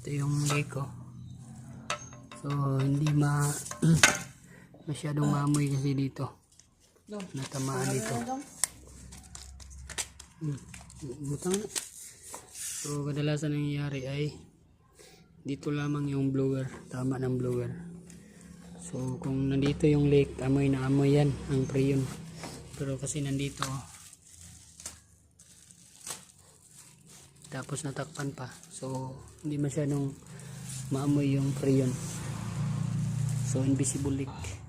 Ito yung lake ko. So hindi masyadong maamoy kasi dito. Natamaan dito. Butang na. So kadalasan nangyayari ay dito lamang yung blower, tama ng blower. So kung nandito yung lake, amoy na amoy yan ang preyon. Pero kasi nandito tapos natakpan pa, so hindi masyadong maamoy yung preyon. So invisible lake.